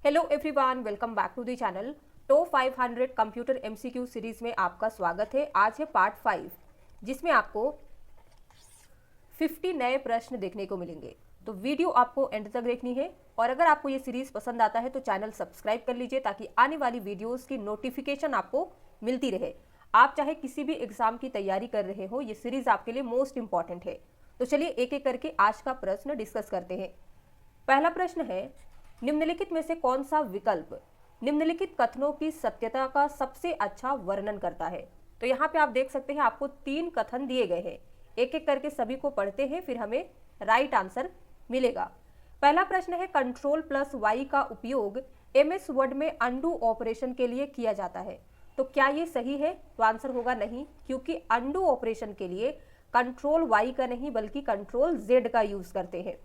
Hello everyone, welcome back to the channel. Top 500 computer MCQ series में आपका स्वागत है। आज है पार्ट 5, जिसमें आपको 50 नए प्रश्न देखने को मिलेंगे। तो वीडियो आपको एंड तक देखनी है और अगर आपको ये सीरीज पसंद आता है तो चैनल सब्सक्राइब कर लीजिए ताकि आने वाली वीडियोस की नोटिफिकेशन आपको मिलती रहे। आप चाहे किसी भी एग्जाम की तैयारी कर रहे हो, ये सीरीज आपके लिए मोस्ट इंपॉर्टेंट है। तो चलिए एक एक करके आज का प्रश्न डिस्कस करते हैं। पहला प्रश्न है, निम्नलिखित में से कौन सा विकल्प निम्नलिखित कथनों की सत्यता का सबसे अच्छा वर्णन करता है। तो यहाँ पे आप देख सकते हैं आपको 3 कथन दिए गए हैं। एक एक करके सभी को पढ़ते हैं, फिर हमें राइट आंसर मिलेगा। पहला प्रश्न है, Ctrl+Y का उपयोग MS वर्ड में अंडू ऑपरेशन के लिए किया जाता है। तो क्या ये सही है? तो आंसर होगा नहीं, क्योंकि अंडू ऑपरेशन के लिए Ctrl+Y का नहीं बल्कि Ctrl+Z का यूज करते हैं।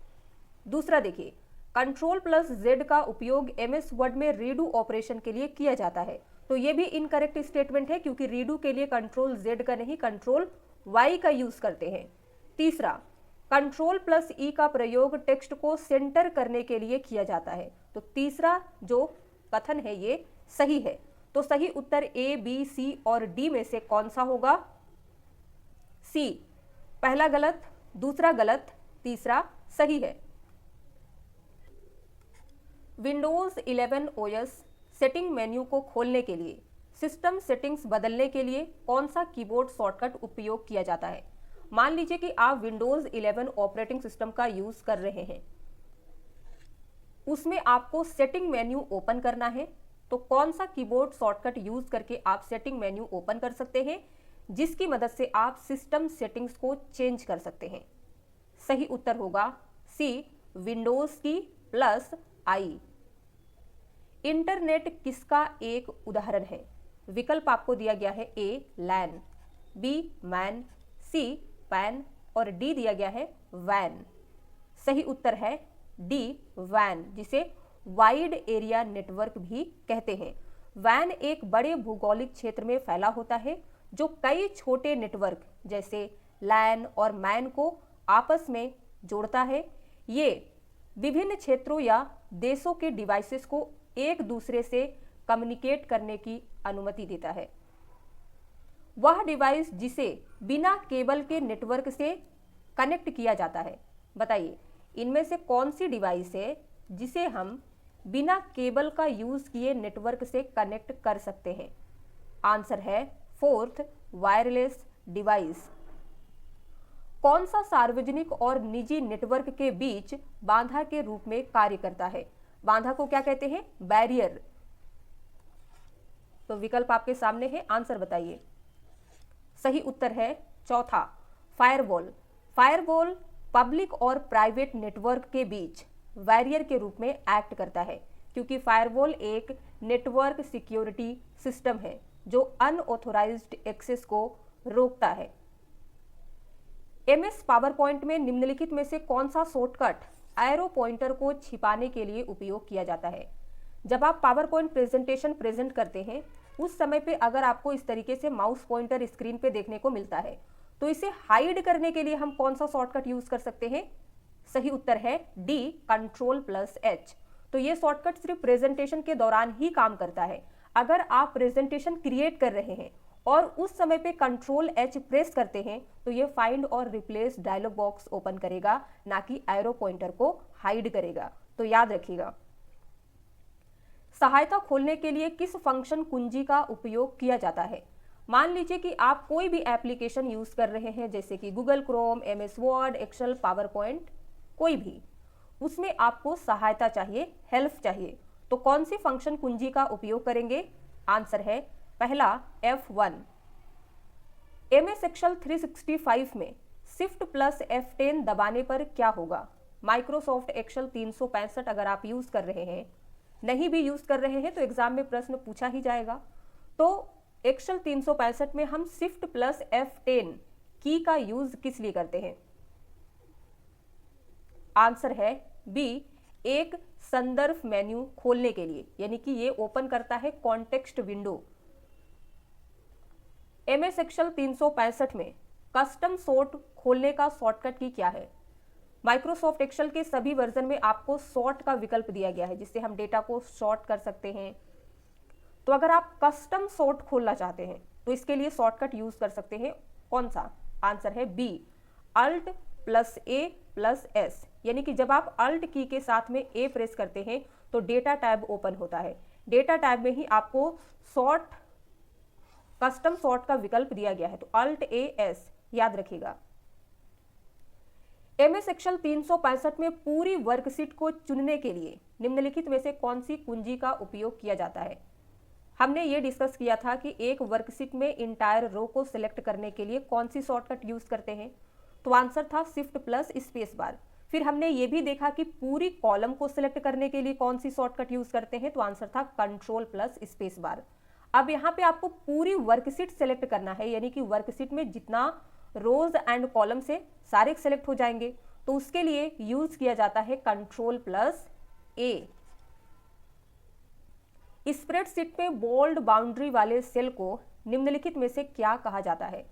दूसरा देखिए, Ctrl+Z का उपयोग MS वर्ड में रीडू ऑपरेशन के लिए किया जाता है। तो ये भी इनकरेक्ट स्टेटमेंट है, क्योंकि रीडू के लिए Ctrl+Z का नहीं Ctrl+Y का यूज करते हैं। तीसरा, Ctrl+E का प्रयोग टेक्स्ट को सेंटर करने के लिए किया जाता है। तो तीसरा जो कथन है ये सही है। तो सही उत्तर A, B, C और D में से कौन सा होगा? C। पहला गलत, दूसरा गलत, तीसरा सही है। विंडोज 11 OS सेटिंग मेन्यू को खोलने के लिए सिस्टम सेटिंग्स बदलने के लिए कौन सा कीबोर्ड शॉर्टकट उपयोग किया जाता है? मान लीजिए कि आप विंडोज 11 ऑपरेटिंग सिस्टम का यूज कर रहे हैं, उसमें आपको सेटिंग मेन्यू ओपन करना है। तो कौन सा कीबोर्ड शॉर्टकट यूज करके आप सेटिंग मेन्यू ओपन कर सकते हैं, जिसकी मदद से आप सिस्टम सेटिंग्स को चेंज कर सकते हैं? सही उत्तर होगा C, विंडोज की +I। इंटरनेट किसका एक उदाहरण है? विकल्प आपको दिया गया है A, LAN, B, MAN, C, PAN और D दिया गया है वैन। सही उत्तर है D, वैन, जिसे वाइड एरिया नेटवर्क भी कहते हैं। वैन एक बड़े भौगोलिक क्षेत्र में फैला होता है जो कई छोटे नेटवर्क जैसे लैन और मैन को आपस में जोड़ता है। ये विभिन्न क्षेत्रों या देशों के डिवाइसेस को एक दूसरे से कम्युनिकेट करने की अनुमति देता है। वह डिवाइस जिसे बिना केबल के नेटवर्क से कनेक्ट किया जाता है। बताइए, इनमें से कौन सी डिवाइस है जिसे हम बिना केबल का यूज किए नेटवर्क से कनेक्ट कर सकते हैं? आंसर है 4th, वायरलेस डिवाइस। कौन सा सार्वजनिक और निजी नेटवर्क के बीच बाधा के रूप में कार्य करता है? बाधा को क्या कहते हैं? बैरियर। तो विकल्प आपके सामने है, आंसर बताइए। सही उत्तर है चौथा, फायरवॉल। फायरवॉल पब्लिक और प्राइवेट नेटवर्क के बीच बैरियर के रूप में एक्ट करता है, क्योंकि फायरवॉल एक नेटवर्क सिक्योरिटी सिस्टम है जो अनऑथोराइज्ड एक्सेस को रोकता है। MS पावरपॉइंट में निम्नलिखित में से कौन सा शॉर्टकट एरो पॉइंटर को छिपाने के लिए उपयोग किया जाता है? जब आप पावर पॉइंट प्रेजेंटेशन प्रेजेंट करते हैं, उस समय पे अगर आपको इस तरीके से माउस पॉइंटर स्क्रीन पे देखने को मिलता है, तो इसे हाइड करने के लिए हम कौन सा शॉर्टकट यूज कर सकते हैं? सही उत्तर है D, Ctrl+H। तो ये शॉर्टकट सिर्फ प्रेजेंटेशन के दौरान ही काम करता है। अगर आप प्रेजेंटेशन क्रिएट कर रहे हैं और उस समय पे Ctrl+H प्रेस करते हैं तो ये फाइंड और रिप्लेस डायलॉग बॉक्स ओपन करेगा, ना कि एरो पॉइंटर को हाइड करेगा। तो याद रखिएगा। सहायता खोलने के लिए किस फंक्शन कुंजी का उपयोग किया जाता है? मान लीजिए कि आप कोई भी एप्लीकेशन यूज कर रहे हैं, जैसे कि Google Chrome, MS Word, Excel, PowerPoint, कोई भी, उसमें आपको सहायता चाहिए, हेल्प चाहिए। तो कौन सी फंक्शन कुंजी का उपयोग करेंगे? आंसर है पहला F1। MS एक्सेल 365 में Shift+F10 दबाने पर क्या होगा? माइक्रोसॉफ्ट एक्सेल 365 अगर आप यूज कर रहे हैं, नहीं भी यूज कर रहे हैं तो एग्जाम में प्रश्न पूछा ही जाएगा। तो एक्सेल 365 में हम Shift+F10 की का यूज किस लिए करते हैं? आंसर है B, एक संदर्भ मेन्यू खोलने के लिए, यानी कि ये ओपन करता है कॉन्टेक्स्ट विंडो। MS एक्सेल 365 में कस्टम सोर्ट खोलने का शॉर्टकट की क्या है? माइक्रोसॉफ्ट एक्सेल के सभी वर्जन में आपको सॉर्ट का विकल्प दिया गया है, जिससे हम डेटा को सॉर्ट कर सकते हैं। तो अगर आप कस्टम सॉर्ट खोलना चाहते हैं तो इसके लिए शॉर्टकट यूज कर सकते हैं। कौन सा? आंसर है बी, अल्ट प्लस ए प्लस एस, यानी कि जब आप अल्ट की के साथ में ए प्रेस करते हैं तो डेटा टैब ओपन होता है। डेटा टैब में ही आपको सॉर्ट, कस्टम सॉर्ट का विकल्प दिया गया है, तो अल्ट ए एस याद रखिएगा। एमएस एक्सेल 365 में पूरी वर्कशीट को चुनने के लिए निम्नलिखित में से कौन सी कुंजी का उपयोग किया जाता है? हमने ये डिस्कस किया था कि एक वर्कशीट में इंटायर रो को सिलेक्ट करने के लिए कौन सी शॉर्टकट यूज करते हैं, तो आंसर था शिफ्ट प्लस स्पेस बार। फिर हमने ये भी देखा कि पूरी कॉलम को सिलेक्ट करने के लिए कौन सी शॉर्टकट यूज करते हैं, तो आंसर था कंट्रोल प्लस स्पेस बार। अब यहाँ पे आपको पूरी वर्कशीट सेलेक्ट करना है, यानी कि वर्कशीट में जितना रोज एंड कॉलम से सारे सेलेक्ट हो जाएंगे, तो उसके लिए यूज किया जाता है कंट्रोल प्लस ए। स्प्रेडशीट में बोल्ड बाउंड्री वाले सेल को निम्नलिखित में से क्या कहा जाता है?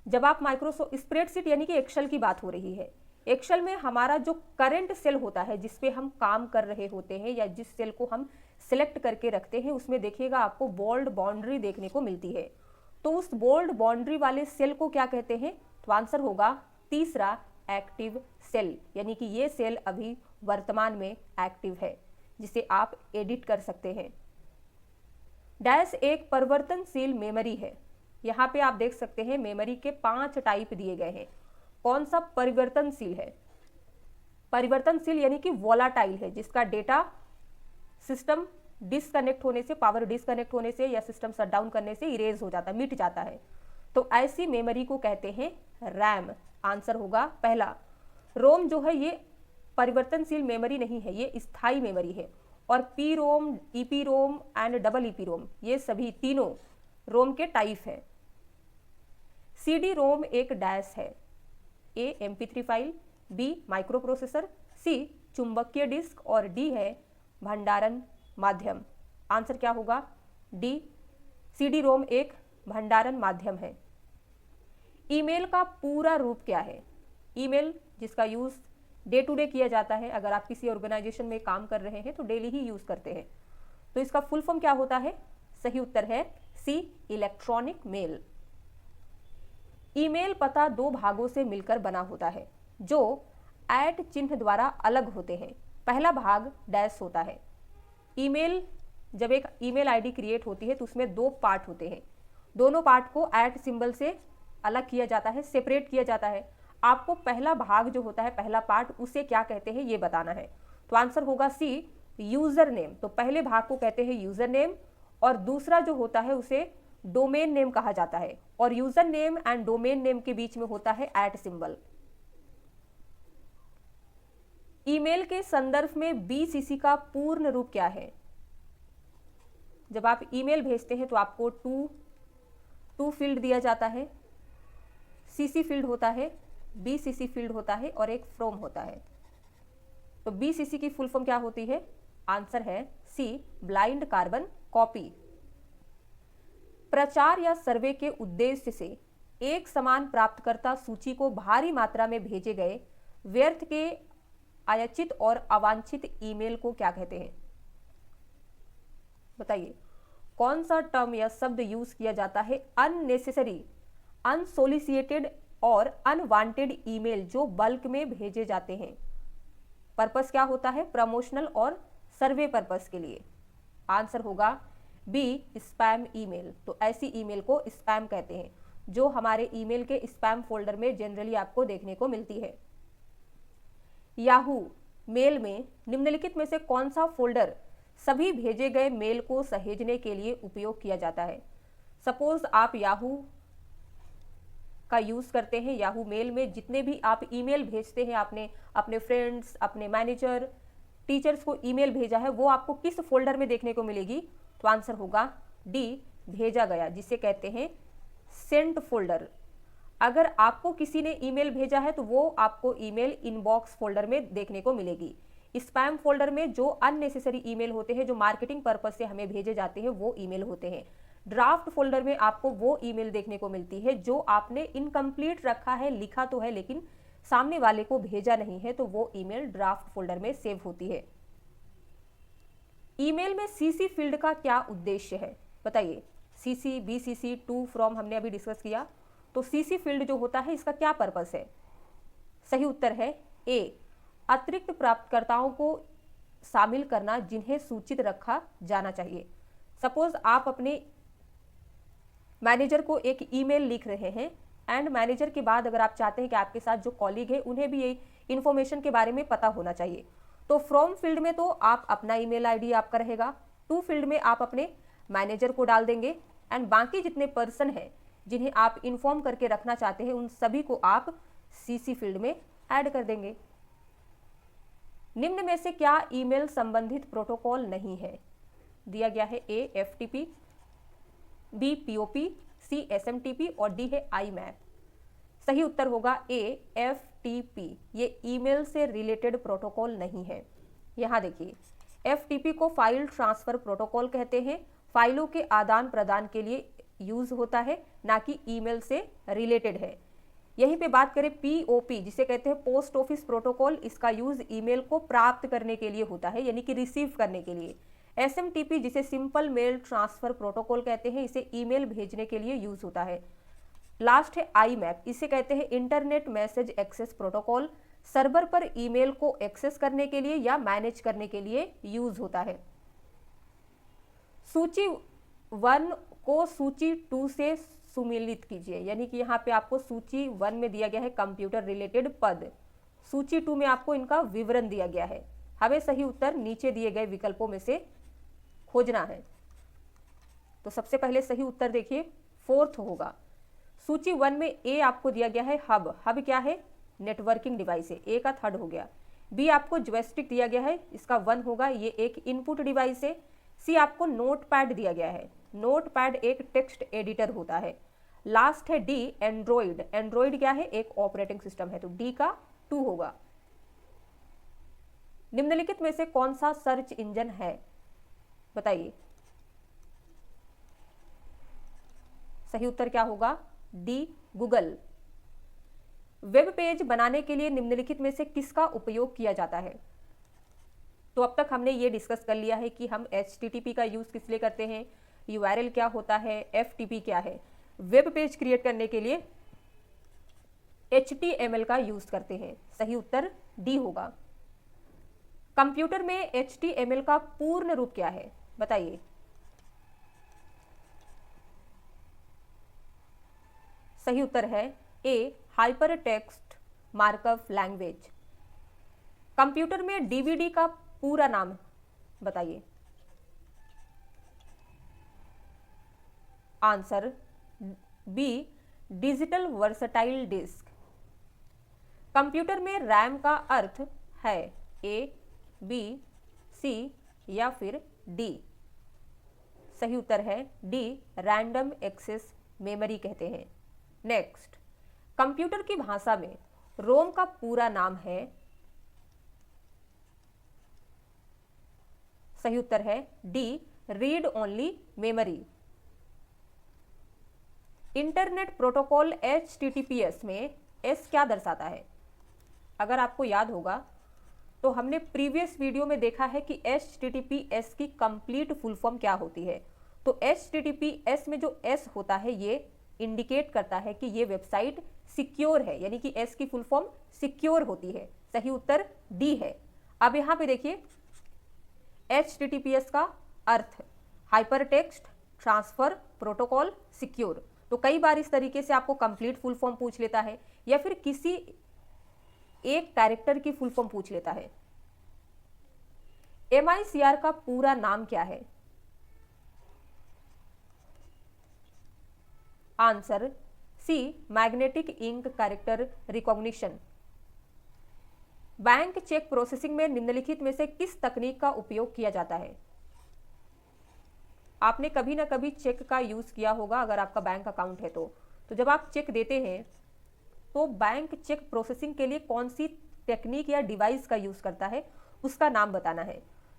जब आप माइक्रोसॉफ्ट स्प्रेडशीट यानी कि एक्सेल की बात हो रही है, एक्सेल में हमारा जो करंट सेल होता है जिस पे हम काम कर रहे होते हैं या जिस सेल को हम सिलेक्ट करके रखते हैं, उसमें देखिएगा आपको बोल्ड बाउंड्री देखने को मिलती है। तो उस बोल्ड बाउंड्री वाले सेल को क्या कहते हैं? तो आंसर होगा तीसरा, एक्टिव सेल, यानी कि ये सेल अभी वर्तमान में एक्टिव है, जिसे आप एडिट कर सकते हैं। डैश एक परिवर्तनशील मेमोरी है। यहाँ पे आप देख सकते हैं मेमोरी के 5 टाइप दिए गए हैं। कौन सा परिवर्तनशील है? परिवर्तनशील यानी कि वोलाटाइल है, जिसका डेटा सिस्टम डिसकनेक्ट होने से, पावर डिसकनेक्ट होने से या सिस्टम शटडाउन करने से इरेज हो जाता है, मिट जाता है। तो ऐसी मेमोरी को कहते हैं रैम। आंसर होगा पहला। रोम जो है ये परिवर्तनशील मेमोरी नहीं है, ये स्थायी मेमोरी है। और P ROM, EP ROM and double EP ROM, ये सभी तीनों रोम के टाइप है। सीडी रोम एक डैश है। A MP3 file, B microprocessor, C चुंबकीय डिस्क और डी है भंडारण माध्यम। आंसर क्या होगा? डी, सीडी रोम एक भंडारण माध्यम है। ईमेल का पूरा रूप क्या है? ईमेल जिसका यूज डे टू डे किया जाता है, अगर आप किसी ऑर्गेनाइजेशन में काम कर रहे हैं तो डेली ही यूज करते हैं, तो इसका फुल फॉर्म क्या होता है? सही उत्तर है सी, इलेक्ट्रॉनिक मेल। ईमेल पता 2 भागों से मिलकर बना होता है जो ऐट चिन्ह द्वारा अलग होते हैं। पहला भाग डैश होता है। ईमेल, जब एक ईमेल आईडी क्रिएट होती है तो उसमें 2 पार्ट होते हैं, दोनों पार्ट को ऐट सिंबल से अलग किया जाता है, सेपरेट किया जाता है। आपको पहला भाग जो होता है, पहला पार्ट, उसे क्या कहते हैं ये बताना है। तो आंसर होगा सी, यूजर नेम। तो पहले भाग को कहते हैं यूजर नेम और दूसरा जो होता है उसे डोमेन नेम कहा जाता है, और user name and domain name के बीच में होता है ऐट सिंबल। ईमेल के संदर्भ में BCC का पूर्ण रूप क्या है? जब आप ईमेल भेजते हैं तो आपको टू फील्ड दिया जाता है, CC फील्ड होता है, BCC फील्ड होता है और एक फ्रॉम होता है। तो BCC की फुल फॉर्म क्या होती है? आंसर है सी, ब्लाइंड कार्बन कॉपी। प्रचार या सर्वे के उद्देश्य से एक समान प्राप्तकर्ता सूची को भारी मात्रा में भेजे गए व्यर्थ के अयाचित और अवांछित ईमेल को क्या कहते हैं? बताइए, कौन सा टर्म या शब्द यूज किया जाता है अननेसेसरी, अनसोलिसिटेड और अनवांटेड ईमेल जो बल्क में भेजे जाते हैं? पर्पस क्या होता है? प्रमोशनल और सर्वे पर्पस के लिए। आंसर होगा बी, स्पैम ईमेल। तो ऐसी ईमेल को स्पैम कहते हैं, जो हमारे ईमेल के स्पैम फोल्डर में जनरली आपको देखने को मिलती है। याहू मेल में निम्नलिखित में से कौन सा फोल्डर सभी भेजे गए मेल को सहेजने के लिए उपयोग किया जाता है? सपोज आप याहू का यूज करते हैं, याहू मेल में जितने भी आप ईमेल भेजते हैं, आपने अपने फ्रेंड्स, अपने मैनेजर, टीचर्स को ईमेल भेजा है, वो आपको किस फोल्डर में देखने को मिलेगी? तो आंसर होगा डी, भेजा गया, जिसे कहते हैं सेंट फोल्डर। अगर आपको किसी ने ईमेल भेजा है तो वो आपको ईमेल इनबॉक्स फोल्डर में देखने को मिलेगी। स्पैम फोल्डर में जो अननेसेसरी ईमेल होते हैं, जो मार्केटिंग पर्पज से हमें भेजे जाते हैं, वो ईमेल होते हैं। ड्राफ्ट फोल्डर में आपको वो ईमेल देखने को मिलती है जो आपने इनकम्प्लीट रखा है, लिखा तो है लेकिन सामने वाले को भेजा नहीं है तो वो ईमेल ड्राफ्ट फोल्डर में सेव होती है। ईमेल में सीसी फील्ड का क्या उद्देश्य है बताइए। सीसी, बीसीसी, टू फ्रॉम हमने अभी डिस्कस किया, तो सीसी फील्ड जो होता है इसका क्या पर्पस है। सही उत्तर है ए, अतिरिक्त प्राप्तकर्ताओं को शामिल करना जिन्हें सूचित रखा जाना चाहिए। सपोज आप अपने मैनेजर को एक ईमेल लिख रहे हैं एंड मैनेजर के बाद अगर आप चाहते हैं कि आपके साथ जो कॉलीग है उन्हें भी ये इन्फॉर्मेशन के बारे में पता होना चाहिए, तो फ्रॉम फील्ड में तो आप अपना ईमेल आईडी आपका रहेगा, टू फील्ड में आप अपने मैनेजर को डाल देंगे एंड बाकी जितने पर्सन हैं जिन्हें आप इन्फॉर्म करके रखना चाहते हैं उन सभी को आप सीसी फील्ड में ऐड कर देंगे। निम्न में से क्या ईमेल संबंधित प्रोटोकॉल नहीं है। दिया गया है ए एफटीपी, बी पीओपी, सी एसएमटीपी और डी है आईमैप। सही उत्तर होगा ए एफटीपी। ये ईमेल से रिलेटेड प्रोटोकॉल नहीं है। यहां देखिए, एफटीपी को फाइल ट्रांसफर प्रोटोकॉल कहते हैं, फाइलों के आदान प्रदान के लिए यूज होता है, ना कि ईमेल से रिलेटेड है। यहीं पे बात करें पीओपी जिसे कहते हैं पोस्ट ऑफिस प्रोटोकॉल, इसका यूज ईमेल को प्राप्त करने के लिए होता है, यानी कि रिसीव करने के लिए। एसएमटीपी जिसे सिंपल मेल ट्रांसफर प्रोटोकॉल कहते हैं, इसे ईमेल भेजने के लिए यूज होता है। लास्ट है आईमैप, इसे कहते हैं internet message access protocol, server पर ईमेल को एक्सेस करने के लिए या मैनेज करने के लिए यूज होता है। सूची 1 को सूची 2 से सुमेलित कीजिए, यानी कि यहाँ पे आपको सूची 1 में दिया गया है कंप्यूटर रिलेटेड पद, सूची 2 में आपको इनका विवरण दिया गया है। हमें सही उत्तर नीचे दिए गए विकल्पों में से खोजना है। तो सबसे पहले सही उत्तर देखिए, फोर्थ होगा। सूची 1 में ए आपको दिया गया है हब, हब क्या है, नेटवर्किंग डिवाइस है, ए का थर्ड हो गया। बी आपको जॉयस्टिक दिया गया है, इसका 1 होगा, ये एक इनपुट डिवाइस है। सी आपको नोटपैड दिया गया है, नोटपैड एक टेक्स्ट एडिटर होता है। लास्ट है डी एंड्रॉइड, एंड्रॉइड क्या है, एक ऑपरेटिंग सिस्टम है, तो डी का 2 होगा। निम्नलिखित में से कौन सा सर्च इंजन है बताइए। सही उत्तर क्या होगा, डी गूगल। वेब पेज बनाने के लिए निम्नलिखित में से किसका उपयोग किया जाता है। तो अब तक हमने ये डिस्कस कर लिया है कि हम HTTP का यूज किस लिए करते हैं, URL क्या होता है, FTP क्या है। वेब पेज क्रिएट करने के लिए HTML का यूज करते हैं। सही उत्तर डी होगा। कंप्यूटर में HTML का पूर्ण रूप क्या है बताइए। सही उत्तर है A hypertext markup language. Computer में डीवीडी का पूरा नाम बताइए। Answer B digital versatile disc. Computer में रैम का अर्थ है ए, बी, सी या फिर डी। सही उत्तर है डी रैंडम एक्सेस मेमोरी कहते हैं। नेक्स्ट, कंप्यूटर की भाषा में रोम का पूरा नाम है। सही उत्तर है D read only memory. Internet protocol HTTPS में एस क्या दर्शाता है। अगर आपको याद होगा तो हमने प्रीवियस वीडियो में देखा है कि HTTPS की कंप्लीट फुल फॉर्म क्या होती है। तो HTTPS में जो एस होता है ये इंडिकेट करता है कि ये वेबसाइट सिक्योर है, यानी कि एस की फुल फॉर्म सिक्योर होती है। सही उत्तर डी है। अब यहाँ पे देखिए HTTPS का अर्थ hypertext transfer protocol secure. तो कई बार इस तरीके से आपको कंप्लीट फुल फॉर्म पूछ लेता है या फिर किसी एक कैरेक्टर की फुल फॉर्म पूछ लेता है। MICR का पूरा नाम क्या है। Answer C magnetic ink character recognition. Bank cheque processing में निम्नलिखित में से किस तकनीक का उपयोग किया जाता है। आपने कभी ना कभी चेक का यूज किया होगा अगर आपका बैंक अकाउंट है तो जब आप चेक देते हैं तो बैंक चेक प्रोसेसिंग के लिए कौन सी टेक्निक या डिवाइस का यूज करता है उसका नाम बताना है।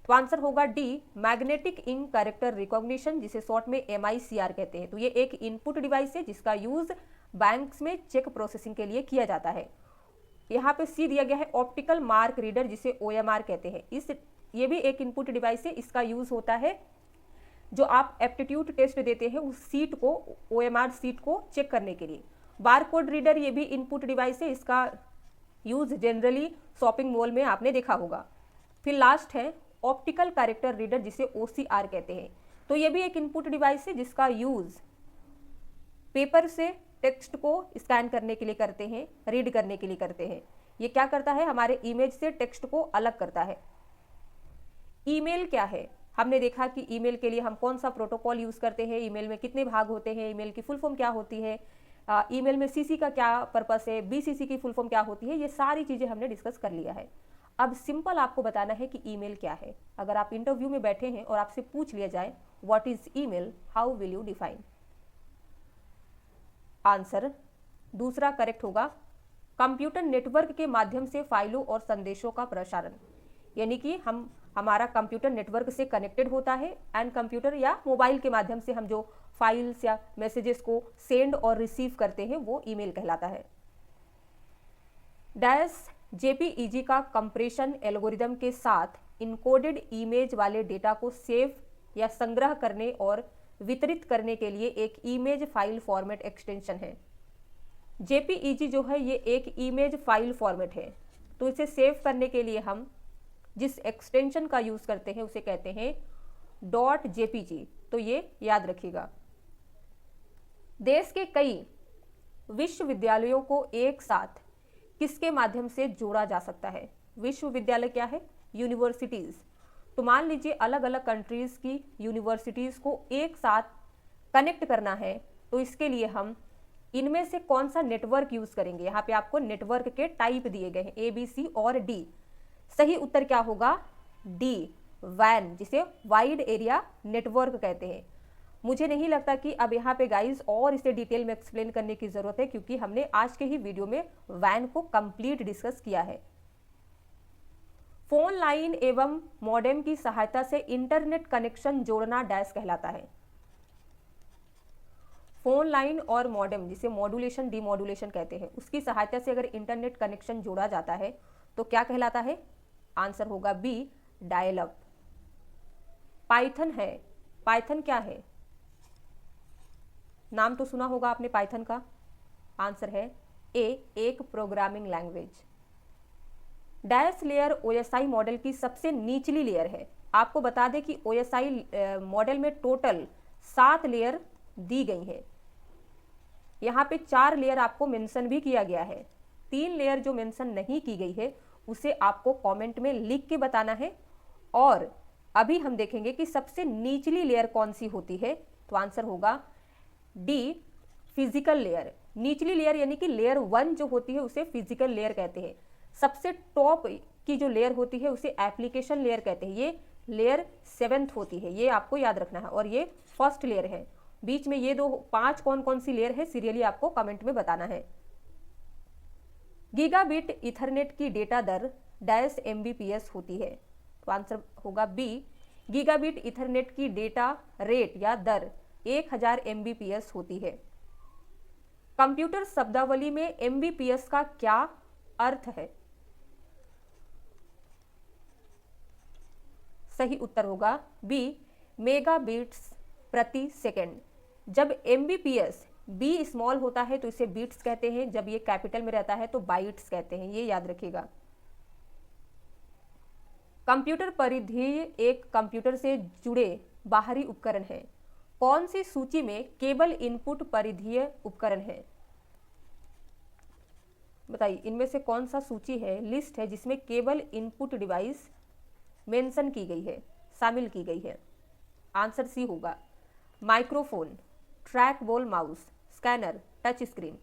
तो आंसर होगा D magnetic ink character recognition, जिसे शॉर्ट में MICR कहते हैं। तो ये एक इनपुट डिवाइस है जिसका यूज बैंक्स में चेक प्रोसेसिंग के लिए किया जाता है। यहाँ पे सी दिया गया है ऑप्टिकल मार्क रीडर, जिसे OMR कहते हैं। ये भी एक इनपुट डिवाइस है। इसका यूज होता है जो आप एप्टीट्यूड टेस्ट देते हैं उस सीट को, OMR सीट को चेक करने के लिए। बारकोड रीडर ये भी इनपुट डिवाइस है। इसका यूज जनरली शॉपिंग मॉल में आपने देखा होगा। फिर लास्ट है ऑप्टिकल कैरेक्टर रीडर, जिसे OCR कहते हैं। तो ये भी एक इनपुट डिवाइस है जिसका यूज पेपर से टेक्स्ट को स्कैन करने के लिए करते हैं, रीड करने के लिए करते हैं। ये क्या करता है, हमारे इमेज से टेक्स्ट को अलग करता है। ईमेल क्या है, हमने देखा कि ईमेल के लिए हम कौन सा प्रोटोकॉल यूज करते हैं, ईमेल में कितने भाग होते हैं, ईमेल की फुल फॉर्म क्या होती है, ईमेल में CC का क्या पर्पस है, BCC की फुल फॉर्म क्या होती है, ये सारी चीजें हमने डिस्कस कर लिया है। अब सिंपल आपको बताना है कि ईमेल क्या है। अगर आप इंटरव्यू में बैठे हैं और आपसे पूछ लिया जाए what is email, how will you define? Answer दूसरा करेक्ट होगा, कंप्यूटर नेटवर्क के माध्यम से फाइलों और संदेशों का प्रसारण। यानी कि हमारा कंप्यूटर नेटवर्क से कनेक्टेड होता है एंड कंप्यूटर या मोबाइल के माध्यम से हम जो फाइल्स या मैसेजेस को सेंड और रिसीव करते हैं वो ईमेल कहलाता है। डैश JPEG का कंप्रेशन एल्गोरिदम के साथ इनकोडेड इमेज वाले डेटा को सेव या संग्रह करने और वितरित करने के लिए एक इमेज फाइल फॉर्मेट एक्सटेंशन है। JPEG जो है ये एक इमेज फाइल फॉर्मेट है। तो इसे सेव करने के लिए हम जिस एक्सटेंशन का यूज करते हैं उसे कहते हैं .jpg। तो ये याद रखिएगा। देश के कई विश्वविद्यालयों को एक साथ किसके माध्यम से जोड़ा जा सकता है? विश्वविद्यालय क्या है? यूनिवर्सिटीज। तो मान लीजिए अलग अलग कंट्रीज की यूनिवर्सिटीज को एक साथ कनेक्ट करना है, तो इसके लिए हम इनमें से कौन सा नेटवर्क यूज करेंगे? यहाँ पे आपको नेटवर्क के टाइप दिए गए हैं ABC और D। सही उत्तर क्या होगा? D, WAN, जिसे वाइड एरिया नेटवर्क कहते हैं। मुझे नहीं लगता कि अब यहाँ पे गाइज और इसे डिटेल में एक्सप्लेन करने की जरूरत है, क्योंकि हमने आज के ही वीडियो में WAN को कंप्लीट डिस्कस किया है। फोन लाइन एवं मॉडेम की सहायता से इंटरनेट कनेक्शन जोड़ना डैश कहलाता है। फोन लाइन और मॉडेम, जिसे मॉड्यूलेशन डीमॉड्यूलेशन कहते हैं, उसकी सहायता से अगर इंटरनेट कनेक्शन जोड़ा जाता है तो क्या कहलाता है? आंसर होगा B, डायल अप। पाइथन है, पाइथन क्या है? नाम तो सुना होगा आपने पाइथन का। आंसर है A, एक programming language. Dash layer OSI model की सबसे निचली लेयर है। आपको बता दें कि OSI मॉडल में टोटल 7 लेयर दी गई है। यहाँ पे 4 लेयर आपको मेंशन भी किया गया है। 3 लेयर जो मेंशन नहीं की गई है उसे आपको कमेंट में लिख के बताना है। और अभी हम देखेंगे कि सबसे निचली लेयर कौन सी होती है। तो आंसर होगा D, फिजिकल लेयर। निचली लेयर यानी कि लेयर 1 जो होती है उसे फिजिकल लेयर कहते हैं। सबसे टॉप की जो लेयर होती है उसे एप्लीकेशन लेयर कहते हैं। ये लेयर 7th होती है, ये आपको याद रखना है। और ये फर्स्ट लेयर है। बीच में ये 5 कौन कौन सी लेयर है सीरियली आपको कमेंट में बताना है। गीगाबिट इथरनेट की डेटा दर डैश Mbps होती है। तो आंसर होगा B, गीगाबिट इथरनेट की डेटा रेट या दर 1000 Mbps होती है। कंप्यूटर शब्दावली में Mbps का क्या अर्थ है? सही उत्तर होगा B, मेगाबिट्स प्रति सेकंड। जब Mbps B स्मॉल होता है तो इसे बीट्स कहते हैं, जब ये कैपिटल में रहता है तो बाइट्स कहते हैं। ये याद रखिएगा। कंप्यूटर परिधीय एक कंप्यूटर से जुड़े बाहरी उपकरण है। कौन सी सूची में केवल इनपुट परिधीय उपकरण है? बताइए इनमें से कौन सा सूची है, लिस्ट है जिसमें केवल इनपुट डिवाइस मेंशन की गई है, शामिल की गई है? आंसर C होगा, microphone, track ball mouse, scanner, touch screen.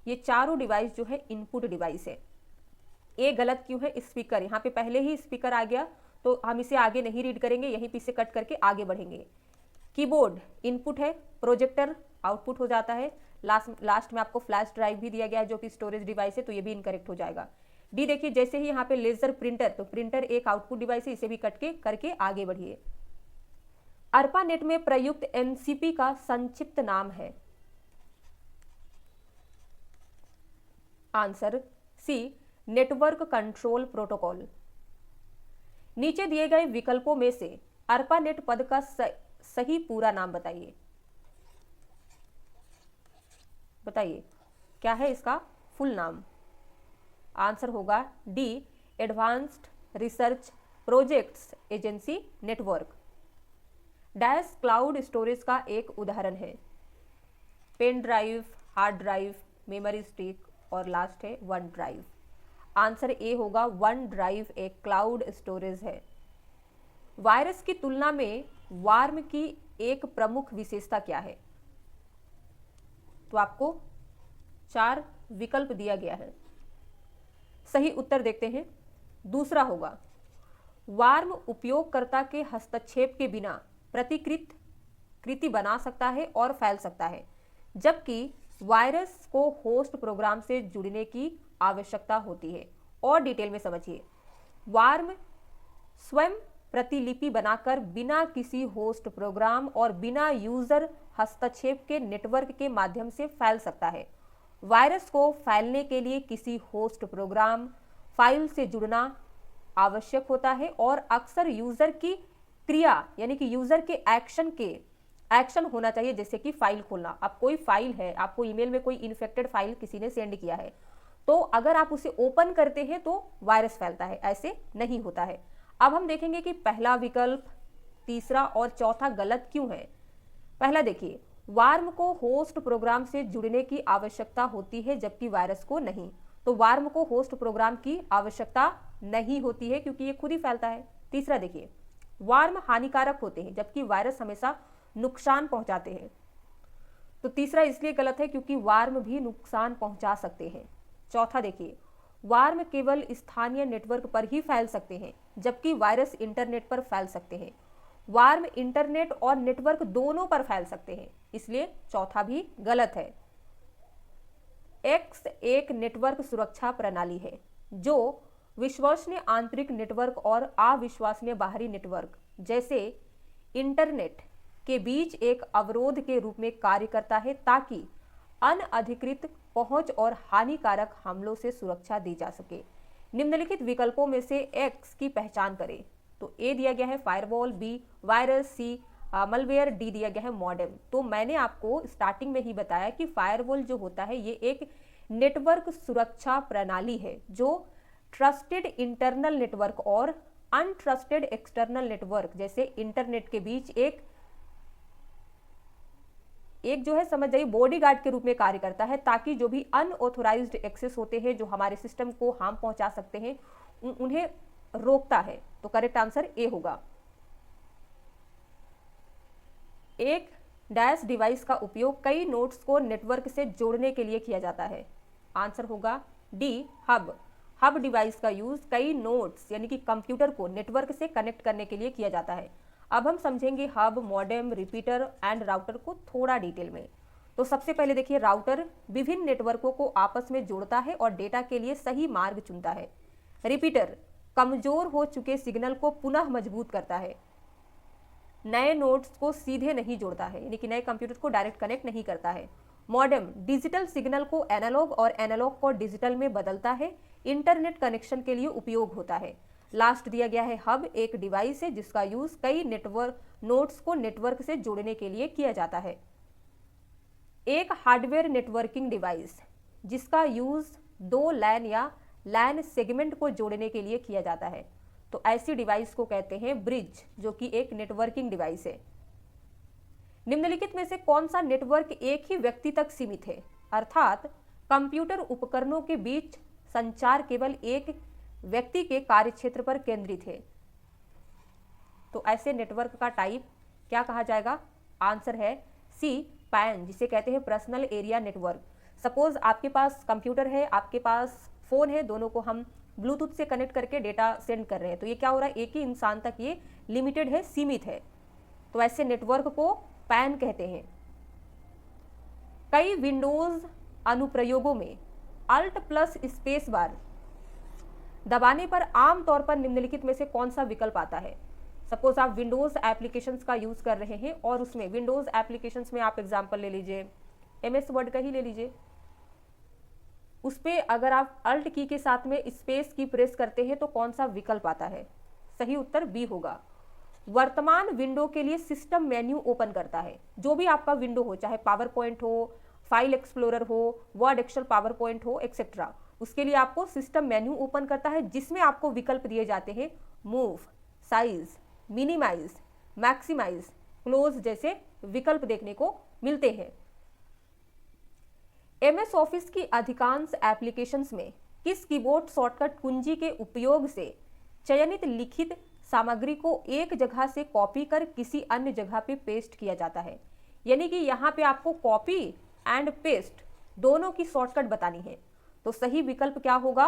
ये चारों डिवाइस जो है इनपुट डिवाइस है। ए गलत क्यों है? स्पीकर, यहाँ पे पहले ही स्पीकर आ गया तो हम इसे आगे नहीं रीड करेंगे, यहीं पे इसे कट करके आगे बढ़ेंगे। कीबोर्ड इनपुट है, प्रोजेक्टर आउटपुट हो जाता है। लास्ट में आपको फ्लैश ड्राइव भी दिया गया है जो कि स्टोरेज डिवाइस है, तो ये भी इनकरेक्ट हो जाएगा। डी देखिए, जैसे ही यहाँ पे लेजर प्रिंटर, तो प्रिंटर एक आउटपुट डिवाइस है, इसे भी कट के करके आगे बढ़िए। ARPANET में प्रयुक्त MCP का संक्षिप्त नाम है? Answer C, network control protocol. नीचे दिए गए विकल्पों में से ARPANET पद का सही पूरा नाम बताइए। बताइए क्या है इसका फुल नाम। आंसर होगा D, advanced research projects agency network. Dash cloud storage का एक उदाहरण है। Pen drive, hard drive, memory stick और लास्ट है वन ड्राइव। आंसर ए होगा वन ड्राइव एक क्लाउड स्टोरेज है। वायरस की तुलना में वार्म की एक प्रमुख विशेषता क्या है। तो आपको 4 विकल्प दिया गया है, सही उत्तर देखते हैं। दूसरा होगा वार्म उपयोगकर्ता के हस्तक्षेप के बिना प्रतिकृति बना सकता है और फैल सकता है, जबकि वायरस को होस्ट प्रोग्राम से जुड़ने की आवश्यकता होती है। और डिटेल में समझिए, वार्म स्वयं प्रतिलिपि बनाकर बिना किसी होस्ट प्रोग्राम और बिना यूजर हस्तक्षेप के नेटवर्क के माध्यम से फैल सकता है। वायरस को फैलने के लिए किसी होस्ट प्रोग्राम फाइल से जुड़ना आवश्यक होता है और अक्सर यूजर की क्रिया यानी कि यूजर के एक्शन होना चाहिए, जैसे कि फाइल खोलना। अब कोई फाइल है, आपको ईमेल में कोई इन्फेक्टेड फाइल किसी ने सेंड किया है, तो अगर आप उसे ओपन करते हैं तो वायरस फैलता है, ऐसे नहीं होता है। अब हम देखेंगे कि पहला विकल्प, तीसरा और चौथा गलत क्यों है। पहला देखिए, वार्म को होस्ट प्रोग्राम से जुड़ने की आवश्यकता होती है जबकि वायरस को नहीं। तो वार्म को होस्ट प्रोग्राम की आवश्यकता नहीं होती है क्योंकि ये खुद ही फैलता है। तीसरा देखिए, वार्म हानिकारक होते हैं जबकि वायरस हमेशा नुकसान पहुंचाते हैं। तो तीसरा इसलिए गलत है क्योंकि वार्म भी नुकसान पहुंचा सकते हैं। चौथा देखिए, वार्म केवल स्थानीय नेटवर्क पर ही फैल सकते हैं जबकि वायरस इंटरनेट पर फैल सकते हैं। वार्म इंटरनेट और नेटवर्क दोनों पर फैल सकते हैं, इसलिए चौथा भी गलत है। एक्स एक नेटवर्क सुरक्षा प्रणाली है जो विश्वसनीय आंतरिक नेटवर्क और अविश्वसनीय बाहरी नेटवर्क जैसे इंटरनेट के बीच एक अवरोध के रूप में कार्य करता है ताकि अनअधिकृत पहुंच और हानिकारक हमलों से सुरक्षा दी जा सके। निम्नलिखित विकल्पों में से एक्स की पहचान करें। तो ए दिया गया है फायरवॉल, बी वायरस, सी मलवेयर, डी दिया गया है मॉडेम। तो मैंने आपको स्टार्टिंग में ही बताया कि फायरवॉल जो होता है ये एक नेटवर्क सुरक्षा प्रणाली है जो ट्रस्टेड इंटरनल नेटवर्क और अनट्रस्टेड एक्सटर्नल नेटवर्क जैसे इंटरनेट के बीच एक जो है समझ जाइए बॉडीगार्ड के रूप में कार्य करता है ताकि जो भी अनऑथोराइज्ड एक्सेस होते हैं जो हमारे सिस्टम को हार्म पहुंचा सकते हैं उन्हें रोकता है। तो करेक्ट आंसर ए होगा। एक डैश डिवाइस का उपयोग कई नोड्स को नेटवर्क से जोड़ने के लिए किया जाता है। आंसर होगा डी हब। हब डिवाइस का यूज कई नोड्स यानी कि कंप्यूटर को नेटवर्क से कनेक्ट करने के लिए किया जाता है। अब हम समझेंगे hub, modem, repeater and router को थोड़ा डिटेल में। तो सबसे पहले देखिए, राउटर विभिन्न नेटवर्कों को आपस में जोड़ता है और डेटा के लिए सही मार्ग चुनता है। रिपीटर कमजोर हो चुके सिग्नल को पुनः मजबूत करता है, नए नोड्स को सीधे नहीं जोड़ता है यानी कि नए कंप्यूटर को डायरेक्ट कनेक्ट नहीं करता है। मॉडेम डिजिटल सिग्नल को एनालॉग और एनालॉग को डिजिटल में बदलता है, इंटरनेट कनेक्शन के लिए उपयोग होता है। लास्ट दिया गया है हब एक डिवाइस है जिसका यूज कई नेटवर्क नोड्स को नेटवर्क से जोड़ने के लिए किया जाता है। एक हार्डवेयर नेटवर्किंग डिवाइस जिसका यूज 2 लैन या लैन सेगमेंट को जोड़ने के लिए किया जाता है। तो ऐसी डिवाइस को कहते हैं ब्रिज, जो कि एक नेटवर्किंग डिवाइस है। निम्नलिखित में से कौन सा नेटवर्क एक ही व्यक्ति तक सीमित है, अर्थात कंप्यूटर उपकरणों के बीच संचार केवल एक व्यक्ति के कार्यक्षेत्र पर केंद्रित है। तो ऐसे नेटवर्क का टाइप क्या कहा जाएगा। आंसर है सी पैन, जिसे कहते हैं पर्सनल एरिया नेटवर्क। सपोज आपके पास कंप्यूटर है, आपके पास फोन है, दोनों को हम ब्लूटूथ से कनेक्ट करके डेटा सेंड कर रहे हैं। तो ये क्या हो रहा है, एक ही इंसान तक ये लिमिटेड है, सीमित है। तो ऐसे नेटवर्क को पैन कहते हैं। कई विंडोज अनुप्रयोगों में अल्ट प्लस स्पेस बार दबाने पर आमतौर पर निम्नलिखित में से कौन सा विकल्प आता है। सपोज आप विंडोज एप्लीकेशंस का यूज कर रहे हैं और उसमें विंडोज एप्लीकेशंस में आप एग्जांपल ले लीजिए, MS वर्ड का ही ले लीजिए। उस पर अगर आप अल्ट की के साथ में स्पेस की प्रेस करते हैं तो कौन सा विकल्प आता है? सही उत्तर बी होगा। वर्तमान विंडो के लिए सिस्टम मेन्यू ओपन करता है। जो भी आपका विंडो हो, चाहे पावर पॉइंट हो, फाइल एक्सप्लोरर हो, वर्ड, एक्सेल, पावर पॉइंट हो, एक्सेट्रा, उसके लिए आपको सिस्टम मेन्यू ओपन करता है, जिसमें आपको विकल्प दिए जाते हैं move, size, minimise, maximise, close जैसे विकल्प देखने को मिलते हैं। एमएस ऑफिस की अधिकांश एप्लीकेशंस में किस कीबोर्ड शॉर्टकट कुंजी के उपयोग से चयनित लिखित सामग्री को एक जगह से कॉपी कर किसी अन्य जगह पे पेस्ट किया जाता है? यानी कि यहाँ पे आपको कॉपी एंड पेस्ट दोनों की शॉर्टकट बतानी है। तो सही विकल्प क्या होगा?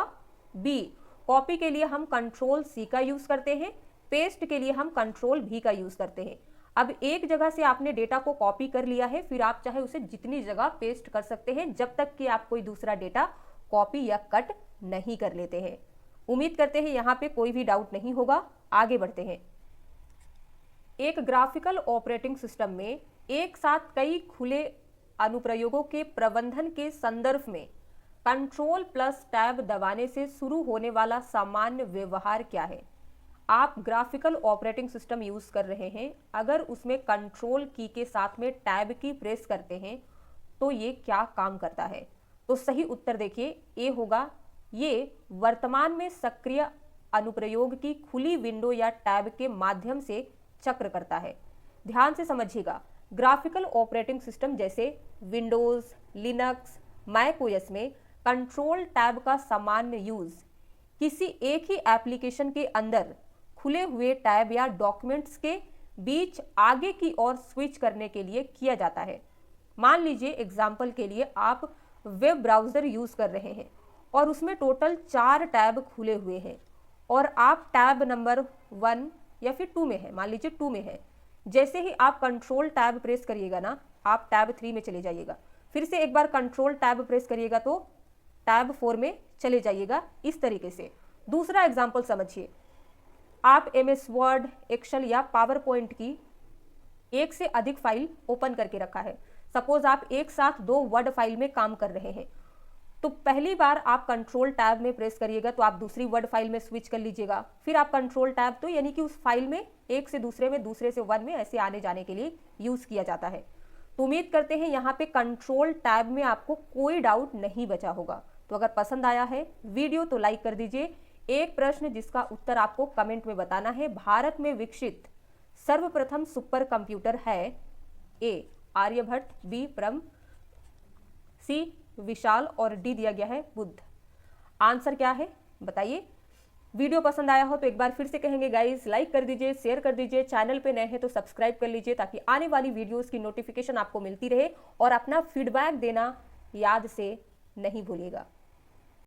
बी। कॉपी के लिए हम कंट्रोल सी का यूज करते हैं, पेस्ट के लिए हम कंट्रोल भी का यूज करते हैं। अब एक जगह से आपने डेटा को कॉपी कर लिया है, फिर आप चाहे उसे जितनी जगह पेस्ट कर सकते हैं जब तक कि आप कोई दूसरा डेटा कॉपी या कट नहीं कर लेते हैं। उम्मीद करते हैं यहाँ पे कोई भी डाउट नहीं होगा। आगे बढ़ते हैं। एक ग्राफिकल ऑपरेटिंग सिस्टम में एक साथ कई खुले अनुप्रयोगों के प्रबंधन के संदर्भ में कंट्रोल प्लस टैब दबाने से शुरू होने वाला सामान्य व्यवहार क्या है? आप ग्राफिकल ऑपरेटिंग सिस्टम यूज कर रहे हैं, अगर उसमें कंट्रोल की के साथ में टैब की प्रेस करते हैं तो ये क्या काम करता है? तो सही उत्तर देखिए ए होगा। ये वर्तमान में सक्रिय अनुप्रयोग की खुली विंडो या टैब के माध्यम से चक्र करता है। ध्यान से समझिएगा, ग्राफिकल ऑपरेटिंग सिस्टम जैसे विंडोज, लिनक्स, मैक ओएस में कंट्रोल टैब का सामान्य यूज किसी एक ही एप्लीकेशन के अंदर खुले हुए टैब या डॉक्यूमेंट्स के बीच आगे की ओर स्विच करने के लिए किया जाता है। मान लीजिए एग्जाम्पल के लिए आप वेब ब्राउजर यूज कर रहे हैं और उसमें टोटल 4 टैब खुले हुए हैं और आप टैब नंबर 1 या फिर 2 में है, मान लीजिए 2 में है। जैसे ही आप कंट्रोल टैब प्रेस करिएगा ना, आप टैब 3 में चले जाइएगा, फिर से एक बार कंट्रोल टैब प्रेस करिएगा तो टैब 4 में चले जाइएगा। इस तरीके से दूसरा एग्जाम्पल समझिए, आप एमएस वर्ड, एक्सेल या पावर पॉइंट की एक से अधिक फाइल ओपन करके रखा है। सपोज आप एक साथ 2 वर्ड फाइल में काम कर रहे हैं, तो पहली बार आप कंट्रोल टैब में प्रेस करिएगा तो आप दूसरी वर्ड फाइल में स्विच कर लीजिएगा, फिर आप कंट्रोल टैब, तो यानी कि उस फाइल में एक से दूसरे में, दूसरे से 1 में ऐसे आने जाने के लिए यूज किया जाता है। तो उम्मीद करते हैं यहाँ पे कंट्रोल टैब में आपको कोई डाउट नहीं बचा होगा। तो अगर पसंद आया है वीडियो तो लाइक कर दीजिए। एक प्रश्न जिसका उत्तर आपको कमेंट में बताना है, भारत में विकसित सर्वप्रथम सुपर कंप्यूटर है? ए आर्यभट्ट, बी परम, सी विशाल और डी दिया गया है बुद्ध। आंसर क्या है बताइए। वीडियो पसंद आया हो तो एक बार फिर से कहेंगे गाइस, लाइक कर दीजिए, शेयर कर दीजिए, चैनल पे नए हैं तो सब्सक्राइब कर लीजिए ताकि आने वाली वीडियोस की नोटिफिकेशन आपको मिलती रहे, और अपना फीडबैक देना याद से नहीं भूलिएगा।